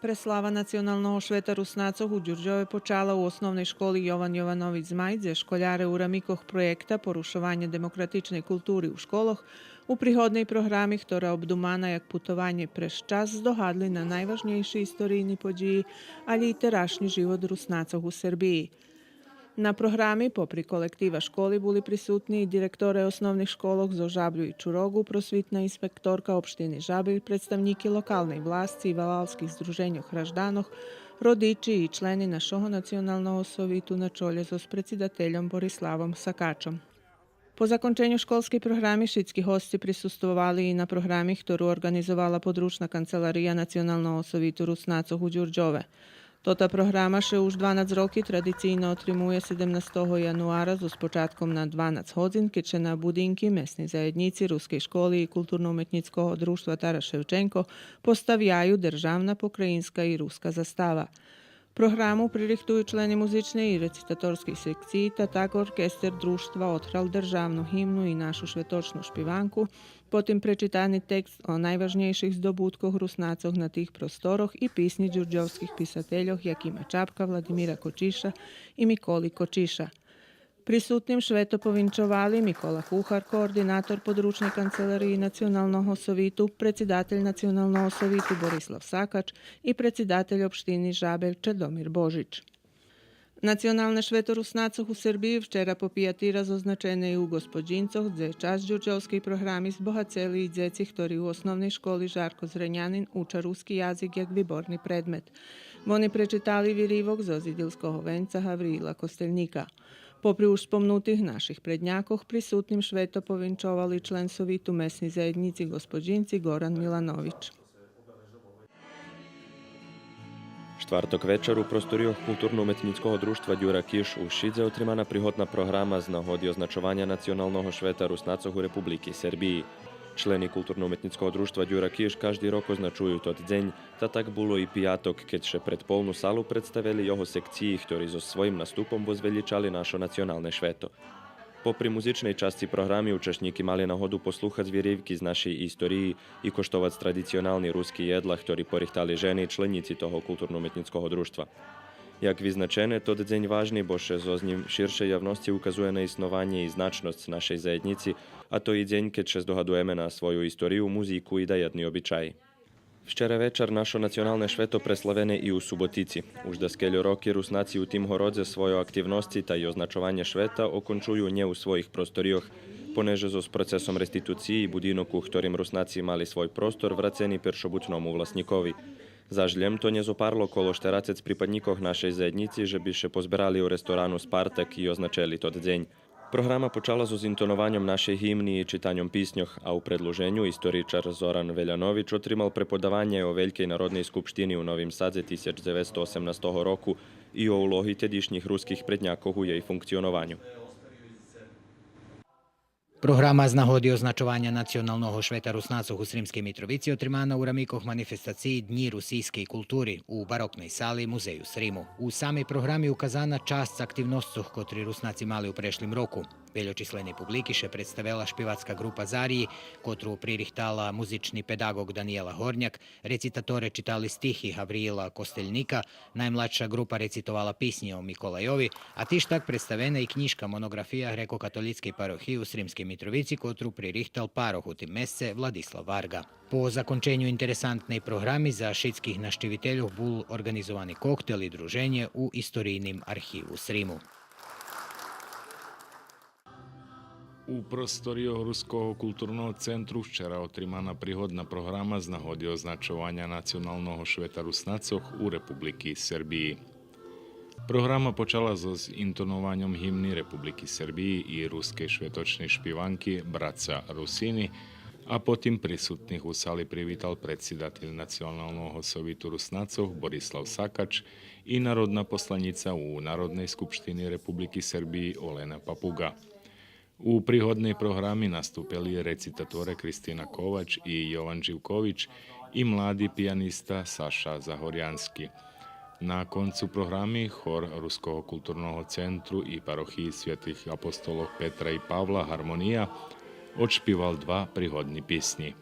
Преслава національного швета руснацог у Ѓурѓове почала у основнoj школи Јован Јовановиć Змајдзе, школяре у рамикох проекта Порушување демократичnej култури у школах, у приходnej програми, która обдумана як путовање през час, здогадли на најважнейши историјни поđiji, ali i terašnji život ruснацог у Сербији. Na programi popri kolektiva školi boli prisutni i direktore osnovnih školog zo Žablju i Čurogu, prosvitna inspektorka opštini Žablj, predstavniki lokalnej vlasti i valalskih združenja Hraždanoh, rodiči i členi našого nacionalnog sovitu na čolje s predsjedateljom Borislavom Sakačom. Po zakončenju školski programi šitski hosti prisustvovali i na programi, ktorú organizovala područna kancelarija Nacionalnog sovitu Rusnacog u Ѓurѓове. Tota programa še už 12 roki tradicijno otrimuje 17. januara z počatkom na 12 hodin, keď še na budinki mesni zajednici Ruskej školi i kulturno-umetnickog društva Tara Ševčenko postavljaju državna, pokrajinska i ruska zastava. Programu pririchtuju členi muzične i recitatorskih sekciji, ta tako orkester društva othral državnu himnu i našu švetočnu špivanku, potim prečitani tekst o najvažnejših zdobutkoh Rusnacog na tih prostoroh i pisni ѓurđovskih pisateljoh Jakima Čapka, Vladimira Kočiša i Mikoli Kočiša. Prisutnim šveto povinčovali Mikola Kuhar, koordinator područne kancelariji Nacionalnog sovitu, predsjedatelj Nacionalnog sovitu Borislav Sakač i predsjedatelj opštini Žabelj Čedomir Božić. Nacionalne šveto Rusnacog u Srbiji včera popijatira zoznačene i u Gospođincoh, gdje čas đurđovski programi zbohaceli i djeci, ktorí u osnovnej školi Žarko Zrenjanin uča ruski jazik jak vyborný predmet. Oni prečitali virivok z ozidilskog venca Havrila Kosteljnika. Popri už spomnutih naših prednjakoh, prisutnim šveto povinčovali člen sovitu mesni zajednici Gospođinci Goran Milanović. Štvrtok večer u prostorijah kulturno-umetnickog društva Ѓura Kiš u Šidze otrimana prihodna programa z nahodi označovanja nacionalnog šveta Rusnacog u Republiki Serbiji. Členi kulturno-umetnickog društva Ѓura Kiš každý rok označujú tot deň, ta tak bolo i pijatok, keď še pred polnu salu predstavili jeho sekciji, ktorí so svojim nastupom vozveličali našo nacionalne šveto. Popri muzičnej časti programi učešníky mali nahodu poslúchať zvirivky z našej istoriji i koštovať tradicionálny ruský jedla, ktorý porihtali ženy členici toho kulturno-umetnického društva. Jak vyznačené, tot deň vážny, bože zo ním širšej javnosti ukazuje na isnovanie i značnosť našej zajednici, a to i deň, keď še zdohadujeme na svoju istoriju, muziku i dajedni običaj. Včera večer našo nacionalne šveto preslavene i u Subotici. Už da skeljo roki Rusnaci u tim horodze svoje aktivnosti ta i označovanje šveta okončuju nje u svojih prostorijoh, poneže s procesom restituciji budinoku, ktorým Rusnaci mali svoj prostor vraceni peršobutnomu vlasnikovi. Zažljem to nje zoparlo kolo 40 pripadnikov našej zajednici, že bi še pozberali u restoranu Spartak i označili tot deň. Programa počala so intonovanjem našej himni i čitanjem pisnjoh, a u predloženju istoričar Zoran Veljanović otrimal prepodavanje o Veljkej narodnej skupštini u Novim Sadze 1918 roku i o ulohi tedišnjih ruskih prednjakov u jej funkcionovanju. Програма з нагоди означування національного швета Руснацог у Срімській Мітровиці отримана у раміках маніфестації Дні російської культури у барокній салі музею Сриму. У самій програмі указана част активностях, котрі Руснаці мали у прешлім року. Величисленій публіки ще представила шпівацька група Зарії, котру приріхтала музичний педагог Даніела Горняк, рецитатори читали стихи Гавриїла Костельника, наймладша група рецитувала пісні о Миколайові, а тиж так представена і книжка монографія греко-католицької парохії у Срімській Мітровиці, котру приріхтал парох у тим месце Владислав Варга. Po zakončenju interesantnej programi za šitskih naštiviteljov bul organizovani koktel i druženje u istorijnim arhivu Srimu. U prostorijah Ruskog kulturnog centru včera otrimana prihodna programa z nahodi označovanja nacionalnog šveta Rusnacog u Republiki Serbiji. Programa počala s intonovanjem himni Republiki Serbiji i ruske švetočne špivanki Braca Rusini, a potim prisutnih u sali privital predsjedatelj Nacionalnog sovitu Rusnacov Borislav Sakač i narodna poslanica u Narodnej skupštini Republiki Serbiji Olena Papuga. U prihodnej programi nastupili recitatore Kristina Kovač i Jovan Živković i mladi pijanista Saša Zahorjanski. Na koncu programi hor Ruskog kulturnog centru i parohiji svetih apostolov Petra i Pavla Harmonija odšpival dva prihodni pisni.